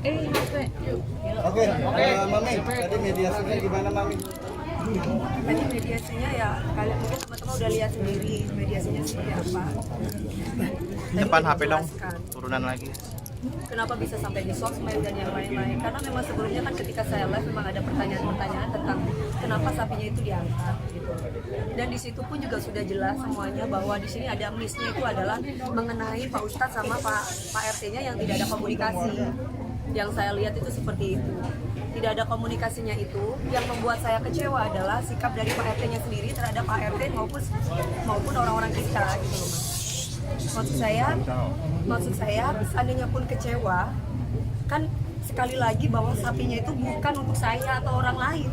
Oke, Mami, tadi mediasinya gimana, Mami? Tadi mediasinya ya kalian mungkin teman-teman udah lihat sendiri mediasinya seperti apa. Depan Tadi HP dong, dijelaskan turunan lagi. kenapa bisa sampai di sosmed dan yang lain-lain, karena memang sebelumnya kan ketika saya live memang ada pertanyaan-pertanyaan tentang kenapa sapinya itu diangkat gitu. Dan di situ pun juga sudah jelas semuanya bahwa di sini ada miss-nya itu adalah mengenai Pak Ustadz sama Pak RT-nya yang tidak ada komunikasi. Yang saya lihat itu seperti itu, tidak ada komunikasinya. Itu yang membuat saya kecewa adalah sikap dari Pak RT-nya sendiri terhadap Pak RT maupun orang-orang kita gitu loh, Mas. Maksud saya seandainya pun kecewa, kan sekali lagi bahwa sapinya itu bukan untuk saya atau orang lain,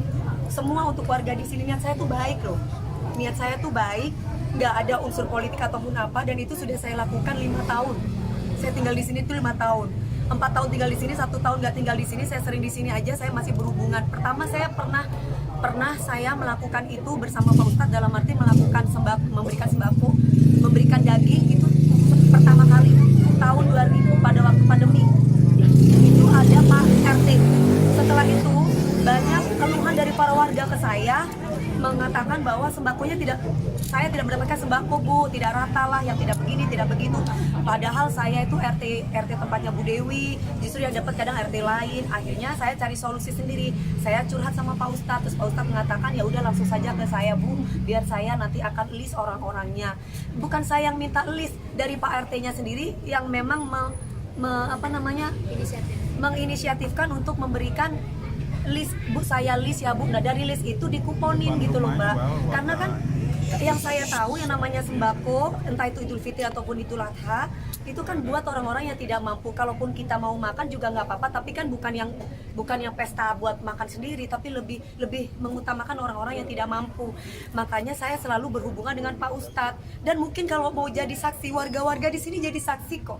semua untuk warga di sini. Niat saya tuh baik loh, niat saya tuh baik, nggak ada unsur politik ataupun apa, dan itu sudah saya lakukan 5 tahun. Saya tinggal di sini tuh 5 tahun, 4 tahun tinggal di sini, 1 tahun nggak tinggal di sini. Saya sering di sini aja, saya masih berhubungan. Pertama saya pernah saya melakukan itu bersama Pak Ustadz, dalam arti melakukan memberikan sembako, memberikan daging itu pertama kali tahun 2000 pada waktu pandemi. Itu ada Pak RT. Setelah itu banyak keluhan dari para warga ke saya mengatakan bahwa sembakonya saya tidak mendapatkan sembako, Bu, tidak rata lah, yang tidak begini, tidak begitu. Padahal saya itu RT tempatnya Bu Dewi, justru yang dapat kadang RT lain. Akhirnya saya cari solusi sendiri. Saya curhat sama Pak Ustadz, terus Pak Ustadz mengatakan ya udah langsung saja ke saya, Bu, biar saya nanti akan list orang-orangnya. Bukan saya yang minta list, dari Pak RT-nya sendiri yang memang menginisiatifkan untuk memberikan list. Bu, saya list ya Bu. Nah dari list itu dikuponin gitu loh Mbak, karena kan yang saya tahu yang namanya sembako, entah itu Idul Fitri ataupun Idul Adha, itu kan buat orang-orang yang tidak mampu. Kalaupun kita mau makan juga nggak apa-apa, tapi kan bukan yang pesta buat makan sendiri, tapi lebih mengutamakan orang-orang yang tidak mampu. Makanya saya selalu berhubungan dengan Pak Ustadz, dan mungkin kalau mau jadi saksi, warga-warga di sini jadi saksi kok.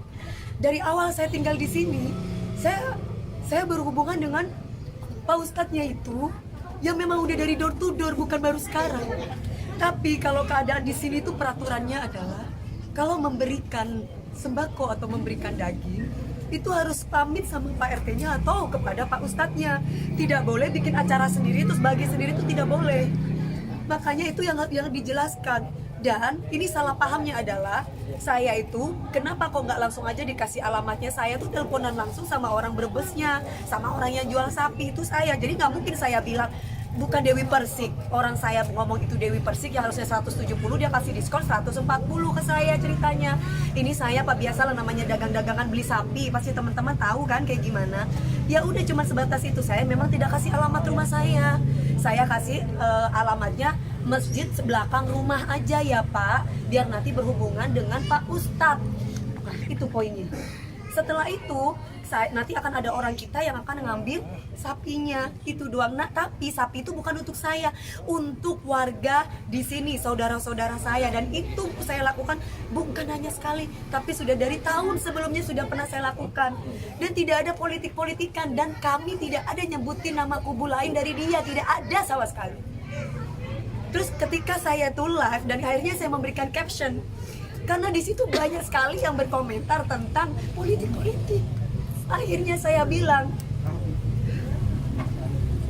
Dari awal saya tinggal di sini, saya berhubungan dengan Pak Ustadznya itu yang memang udah dari door to door, bukan baru sekarang. Tapi kalau keadaan di sini tuh peraturannya adalah kalau memberikan sembako atau memberikan daging itu harus pamit sama Pak RT-nya atau kepada Pak Ustadznya. Tidak boleh bikin acara sendiri terus bagi sendiri, itu tidak boleh. Makanya itu yang dijelaskan. Dan ini salah pahamnya adalah saya itu kenapa kok nggak langsung aja dikasih alamatnya. Saya tuh teleponan langsung sama orang Brebesnya, sama orang yang jual sapi itu saya. Jadi nggak mungkin saya bilang bukan Dewi Persik. Orang saya ngomong itu Dewi Persik yang harusnya 170, dia kasih diskon 140 ke saya ceritanya. Ini saya Pak, biasalah namanya dagang-dagangan beli sapi, pasti teman-teman tahu kan kayak gimana. Ya udah cuma sebatas itu. Saya memang tidak kasih alamat rumah saya. Saya kasih alamatnya masjid sebelakang rumah aja ya Pak, biar nanti berhubungan dengan Pak Ustadz. Itu poinnya. Setelah itu nanti akan ada orang kita yang akan ngambil sapinya, itu doang. Nah, tapi sapi itu bukan untuk saya, untuk warga di sini, saudara-saudara saya. Dan itu saya lakukan bukan hanya sekali, tapi sudah dari tahun sebelumnya sudah pernah saya lakukan. Dan tidak ada politik-politikan, dan kami tidak ada nyebutin nama kubu lain dari dia, tidak ada sama sekali. Terus ketika saya tuh live dan akhirnya saya memberikan caption, karena di situ banyak sekali yang berkomentar tentang politik-politik. Akhirnya saya bilang,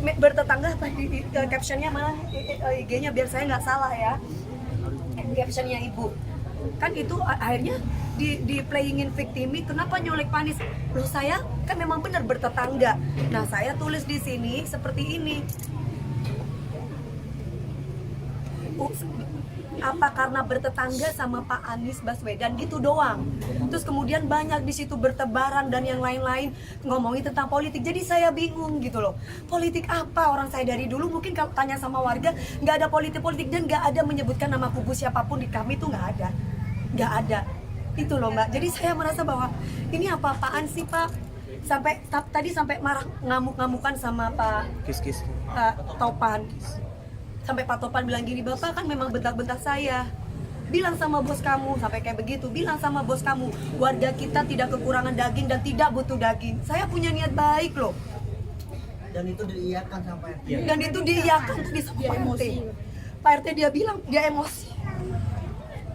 bertetangga apa di captionnya, malah IG-nya biar saya nggak salah ya, captionnya Ibu. Kan itu akhirnya di playingin victimi, kenapa nyolek Panis? Loh, saya kan memang benar bertetangga. Nah saya tulis di sini seperti ini. Apa karena bertetangga sama Pak Anies Baswedan gitu doang. Terus kemudian banyak di situ bertebaran dan yang lain-lain ngomongin tentang politik. Jadi saya bingung gitu loh. Politik apa? Orang saya dari dulu mungkin kalau tanya sama warga nggak ada politik-politik, dan nggak ada menyebutkan nama kubu siapapun di kami, itu nggak ada. Itu loh Mbak. Jadi saya merasa bahwa ini apa-apaan sih Pak? Tadi sampai marah ngamuk-ngamukan sama Pak Topan. Sampai Pak Topan bilang gini, Bapak kan memang bentak-bentak saya. Bilang sama bos kamu, sampai kayak begitu. Bilang sama bos kamu, warga kita tidak kekurangan daging dan tidak butuh daging. Saya punya niat baik loh. Dan itu diiyakan sama RT. Dan itu diiyakan tadi sama Pak RT. Pak RT dia bilang, dia emosi.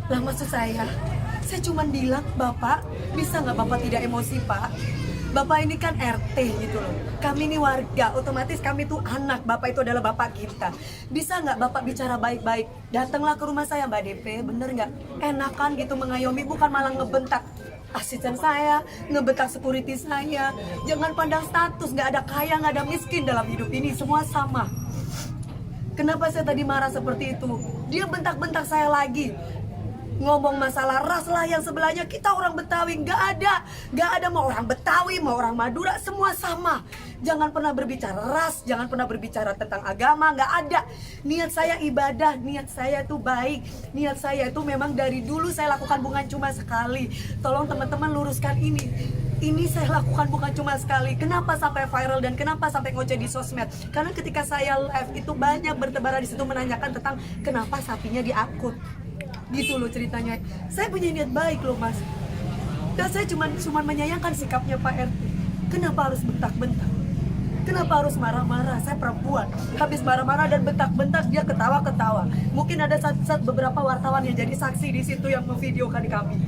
Lah maksud saya cuma bilang, Bapak bisa nggak Bapak tidak emosi Pak? Bapak ini kan RT gitu loh. Kami ini warga, otomatis kami tuh anak. Bapak itu adalah bapak kita. Bisa nggak Bapak bicara baik-baik? Datanglah ke rumah saya Mbak DP, bener nggak? Enakan gitu mengayomi, bukan malah ngebentak asisten saya, ngebentak security saya. Jangan pandang status, nggak ada kaya, nggak ada miskin dalam hidup ini, semua sama. Kenapa saya tadi marah seperti itu? Dia bentak-bentak saya lagi. Ngomong masalah ras lah yang sebelahnya, kita orang Betawi, nggak ada mau orang Betawi mau orang Madura, semua sama. Jangan pernah berbicara ras, jangan pernah berbicara tentang agama, nggak ada. Niat saya ibadah, niat saya itu baik, niat saya itu memang dari dulu saya lakukan bukan cuma sekali. Tolong teman-teman luruskan ini saya lakukan bukan cuma sekali. Kenapa sampai viral dan kenapa sampai ngoceh di sosmed? Karena ketika saya live itu banyak bertebaran di situ menanyakan tentang kenapa sapinya diangkut. Gitu loh ceritanya. Saya punya niat baik loh Mas. Dan saya cuma menyayangkan sikapnya Pak RT. Kenapa harus bentak-bentak? Kenapa harus marah-marah? Saya perempuan. Habis marah-marah dan bentak-bentak dia ketawa-ketawa. Mungkin ada saat beberapa wartawan yang jadi saksi di situ yang memvideokan kami.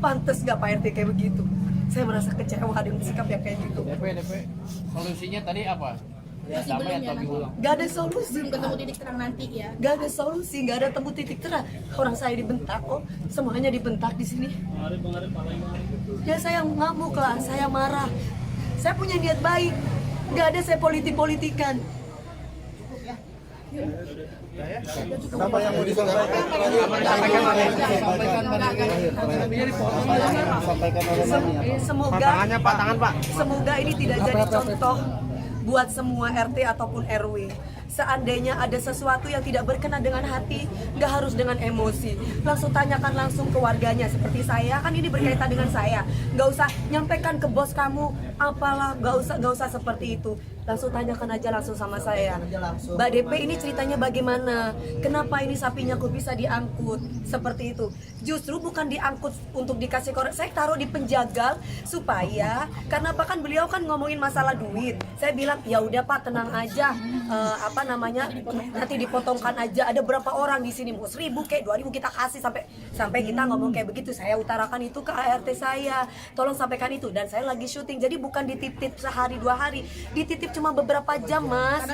Pantes nggak Pak RT kayak begitu? Saya merasa kecewa dengan sikap yang kayak gitu. DP. Solusinya tadi apa? Masih belum ya nanti. Gak ada solusi. Belum ketemu titik terang nanti ya. Gak ada solusi, gak ada temu titik terang. Orang saya dibentak kok, semuanya dibentak di sini. Ya saya ngamuk lah, saya marah. Saya punya niat baik, gak ada saya politik-politikan. Kenapa yang mau disampaikan? Semoga semoga ini tidak jadi contoh buat semua RT ataupun RW. Seandainya ada sesuatu yang tidak berkenan dengan hati, nggak harus dengan emosi. Langsung tanyakan langsung ke warganya. Seperti saya, kan ini berkaitan dengan saya. Nggak usah nyampaikan ke bos kamu, apalah, nggak usah seperti itu. Langsung tanyakan aja langsung sama saya. Mbak DP ini ceritanya bagaimana? Kenapa ini sapinya kok bisa diangkut? Seperti itu. Justru bukan diangkut untuk dikasih korek. Saya taruh di penjagal supaya, karena apa kan beliau kan ngomongin masalah duit. Saya bilang ya udah Pak tenang aja. Nanti dipotongkan aja. Ada berapa orang di sini? Mau 1.000 kayak 2.000 kita kasih sampai kita ngomong kayak begitu. Saya utarakan itu ke ART saya. Tolong sampaikan itu. Dan saya lagi syuting. Jadi bukan dititip sehari 2 hari. Dititip cuma beberapa jam Mas.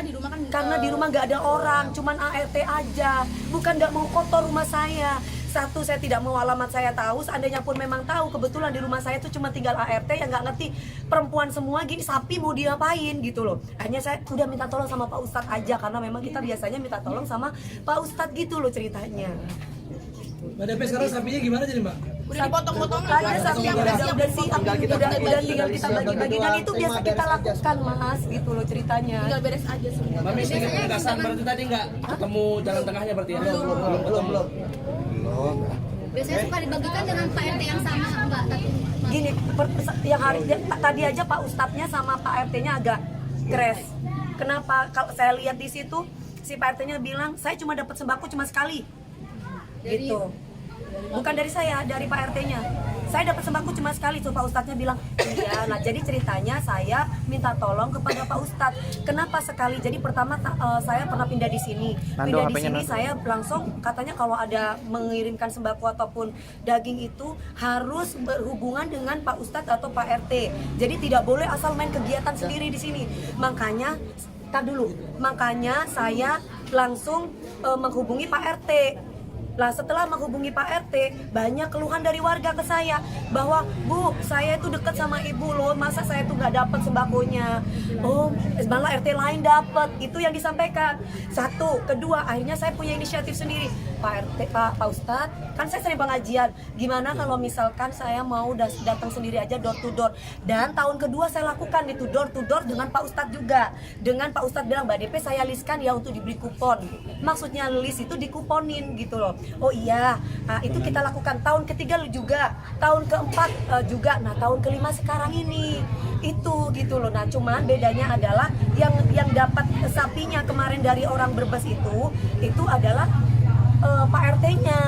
Karena di rumah nggak ada orang. Cuman ART aja. Bukan nggak mau kotor rumah saya. Satu, saya tidak mau alamat saya tahu. Seandainya pun memang tahu, kebetulan di rumah saya tuh cuma tinggal ART yang nggak ngerti perempuan semua gini, sapi mau diapain gitu loh. Akhirnya saya udah minta tolong sama Pak Ustadz aja, karena memang kita biasanya minta tolong sama Pak Ustadz gitu loh ceritanya. Mbak DP sekarang sapinya gimana jadi Mbak? Udah dipotong-potong Ada sapi yang udah siap, udah tinggal kita bagi-bagi, dan itu biasa kita lakukan Mas gitu loh ceritanya. tinggal beres aja semua. Mami sedikit penegasan berarti tadi nggak ketemu jalan tengahnya berarti ya? Belum. Biasanya suka dibagikan dengan Pak RT yang sama enggak? Gini, yang hari tadi aja Pak Ustadznya sama Pak RT-nya agak crash. Kenapa? Kalau saya lihat di situ si Pak RT-nya bilang saya cuma dapat sembako cuma sekali. Gitu. Bukan dari saya, dari Pak RT-nya. Saya dapat sembako cuma sekali, tuh Pak Ustadznya bilang iya. Nah jadi ceritanya saya minta tolong kepada Pak Ustadz. Kenapa sekali? Jadi pertama saya pernah pindah di sini. Pindah di sini saya langsung katanya kalau ada mengirimkan sembako ataupun daging itu harus berhubungan dengan Pak Ustadz atau Pak RT. Jadi tidak boleh asal main kegiatan sendiri di sini. Makanya saya langsung menghubungi Pak RT. Lah setelah menghubungi Pak RT, banyak keluhan dari warga ke saya bahwa Bu, saya itu dekat sama ibu loh, masa saya tuh nggak dapat sembakonya? Oh, malah RT lain dapat. Itu yang disampaikan. Satu, kedua, akhirnya saya punya inisiatif sendiri. Pak RT, Pak Ustadz, kan saya sering pengajian. Gimana kalau misalkan saya mau datang sendiri aja door to door? Dan tahun kedua saya lakukan itu door to door dengan Pak Ustadz juga. Dengan Pak Ustadz bilang, Mbak DP saya listkan ya untuk diberi kupon. Maksudnya list itu dikuponin gitu loh. Oh iya, nah, itu kita lakukan tahun ketiga juga, tahun keempat juga, nah tahun kelima sekarang ini itu gitu loh. Nah cuman bedanya adalah yang dapat sapinya kemarin dari orang Brebes itu adalah Pak RT-nya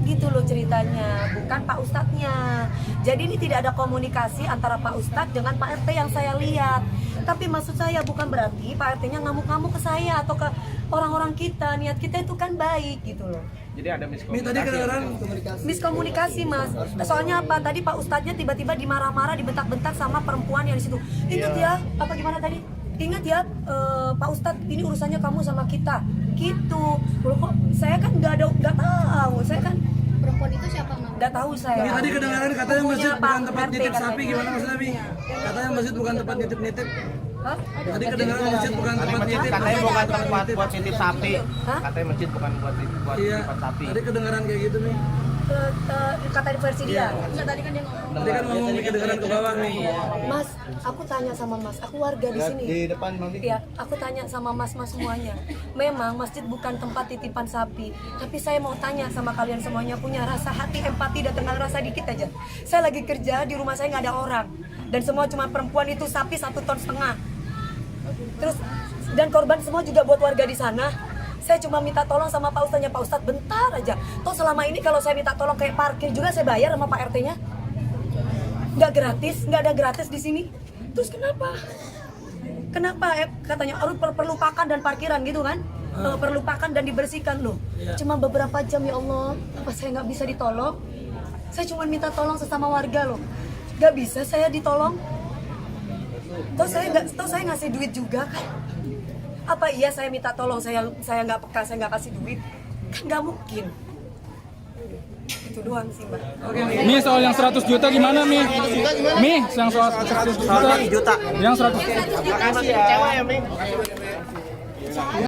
gitu loh ceritanya, bukan Pak Ustadznya. Jadi ini tidak ada komunikasi antara Pak Ustadz dengan Pak RT yang saya lihat. Tapi maksud saya bukan berarti Pak RT-nya ngamuk-ngamuk ke saya atau ke orang-orang kita. Niat kita itu kan baik gitu loh. Jadi ada Mi tadi miskomunikasi. kedengeran Miskomunikasi mas, soalnya apa tadi Pak Ustadznya tiba-tiba dimarah-marah, dibentak-bentak sama perempuan yang di situ. Ingat ya, apa gimana tadi? Ingat ya, Pak Ustadz, ini urusannya kamu sama kita, gitu. Loh kok saya kan nggak tahu, saya kan Perempuan itu siapa Mama? nggak tahu saya. Mi tadi kedengeran katanya masjid Punya bukan Pak tempat RT nitip katanya. sapi, gimana maksudnya Mi? Katanya masjid bukan tempat nitip-nitip. Hah? Tadi kedengeran masjid bukan tempat nitip. Katanya bukan tempat buat nitip sapi. Hah? Katanya masjid bukan buat Iya. nitip sapi. Tadi kedengeran kayak gitu Mi. Kata versi dia. Enggak, tadi kan dia ngomong. Tadi kan ngomong Mi kedengeran ke bawah Mi. Mas, aku tanya sama Mas, aku warga di sini. Di depan Mami. Iya, aku tanya sama mas-mas semuanya. Memang masjid bukan tempat titipan sapi, tapi saya mau tanya sama kalian semuanya, punya rasa hati, empati, dan kenal rasa dikit aja. Saya lagi kerja di rumah, saya nggak ada orang, dan semua cuma perempuan, itu sapi 1,5 ton. Terus dan korban semua juga buat warga di sana. Saya cuma minta tolong sama Pak Ustadznya, Pak Ustadz bentar aja. Toh selama ini kalau saya minta tolong kayak parkir juga saya bayar sama Pak RT-nya. Nggak gratis, nggak ada gratis di sini. Terus kenapa? Kenapa katanya harus perlupakan dan parkiran gitu kan? Perlupakan dan dibersihkan loh. Cuma beberapa jam ya Allah, apa saya nggak bisa ditolong? Saya cuma minta tolong sesama warga loh. Nggak bisa saya ditolong. Toh saya ngasih duit juga kan? Apa iya saya minta tolong, saya nggak peka, saya nggak kasih duit? Kan nggak mungkin. Itu doang sih Mbak. Mi, soal yang 100 juta gimana Mi? Mi, yang soal 100 juta. Soalnya juta. Yang 100 Makasih ya. Cewek ya, Mi.